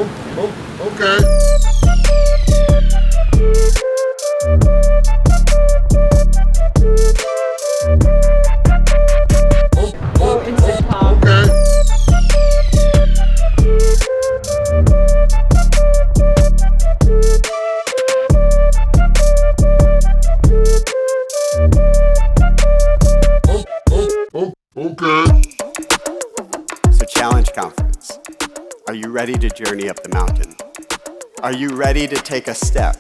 Okay. Instant pop. Okay. Okay. So challenge confidence. Are you ready to journey up the mountain? Are you ready to take a step?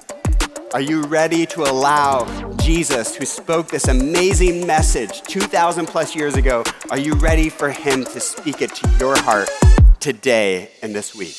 Are you ready to allow Jesus, who spoke this amazing message 2,000 plus years ago, are you ready for him to speak it to your heart today and this week?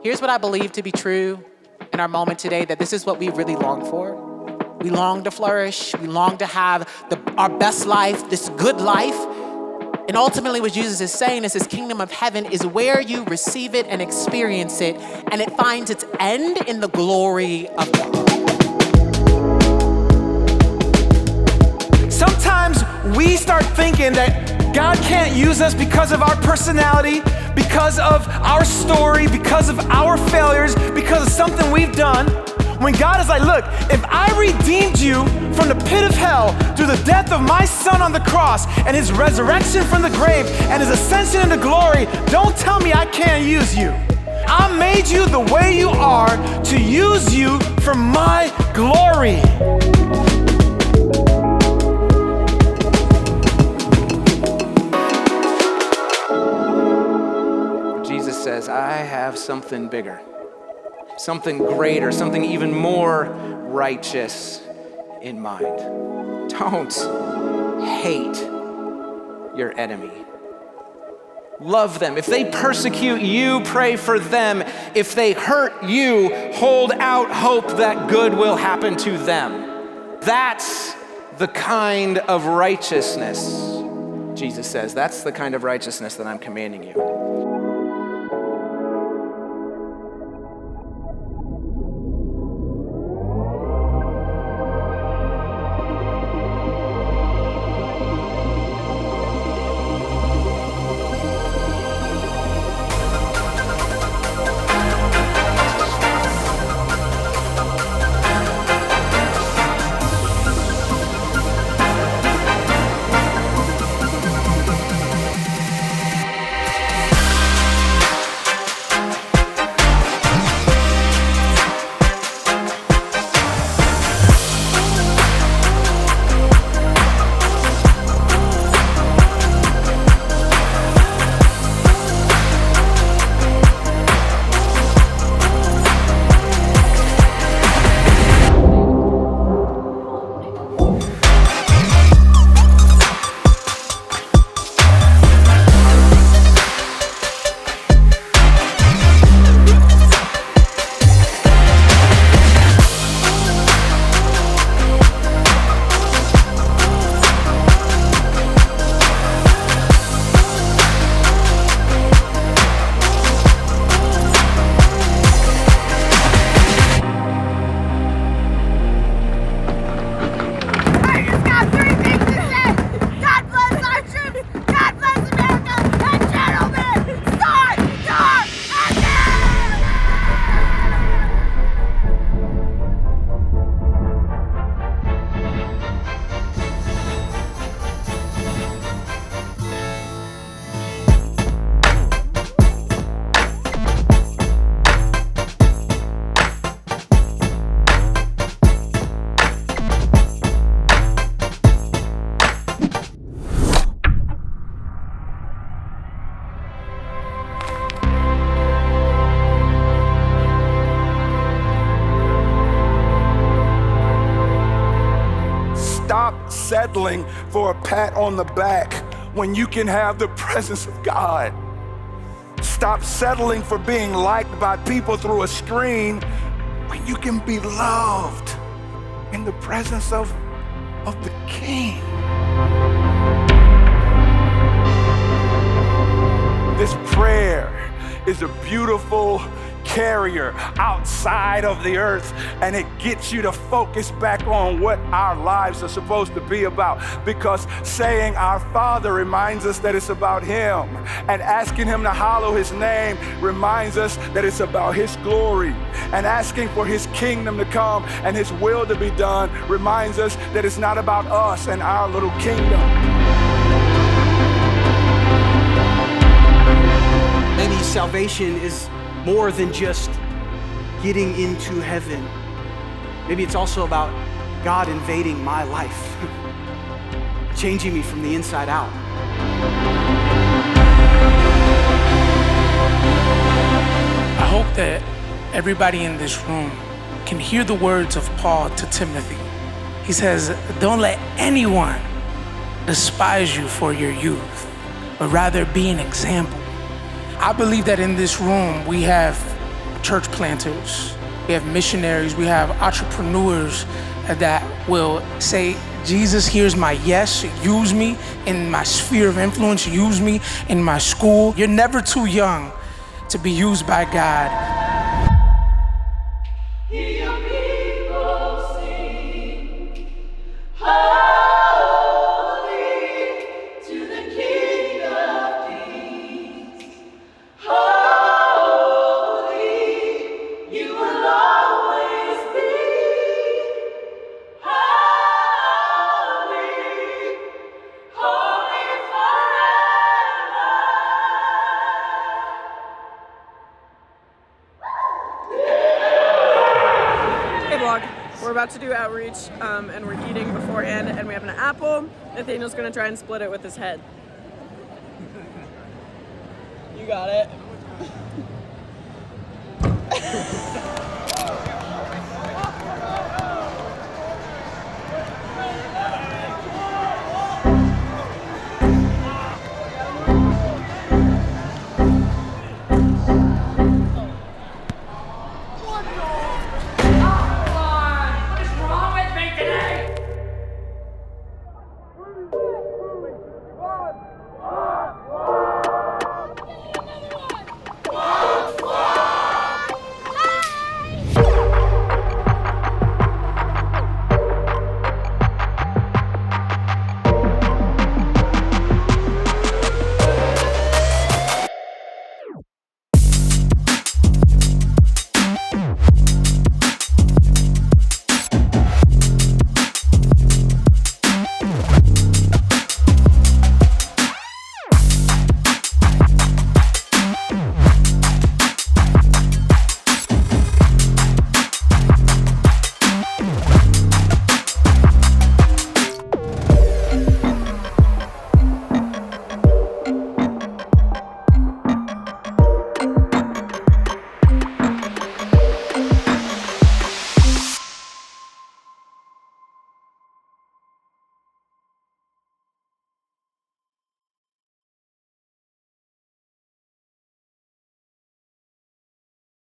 Here's what I believe to be true in our moment today, that this is what we really long for. We long to flourish. We long to have our best life, this good life. And ultimately what Jesus is saying is his kingdom of heaven is where you receive it and experience it, and it finds its end in the glory of God. Sometimes we start thinking that God can't use us because of our personality, because of our story, because of our failures, because of something we've done. When God is like, look, if I redeemed you from the pit of hell through the death of my son on the cross and his resurrection from the grave and his ascension into glory, don't tell me I can't use you. I made you the way you are to use you for my glory. Jesus says, I have something bigger, something greater, something even more righteous in mind. Don't hate your enemy. Love them. If they persecute you, pray for them. If they hurt you, hold out hope that good will happen to them. That's the kind of righteousness, Jesus says, that's the kind of righteousness that I'm commanding you. Stop settling for a pat on the back when you can have the presence of God. Stop settling for being liked by people through a screen when you can be loved in the presence of the King. This prayer is a beautiful carrier outside of the earth, and it gets you to focus back on what our lives are supposed to be about, because saying our Father reminds us that it's about Him, and asking Him to hallow His name reminds us that it's about His glory, and asking for His kingdom to come and His will to be done reminds us that it's not about us and our little kingdom. Maybe salvation is more than just getting into heaven. Maybe it's also about God invading my life, changing me from the inside out. I hope that everybody in this room can hear the words of Paul to Timothy. He says, don't let anyone despise you for your youth, but rather be an example. I believe that in this room, we have church planters, we have missionaries, we have entrepreneurs that will say, Jesus, here's my yes, use me in my sphere of influence, use me in my school. You're never too young to be used by God. We're about to do outreach, and we're eating beforehand, and we have an apple. Nathaniel's gonna try and split it with his head. You got it.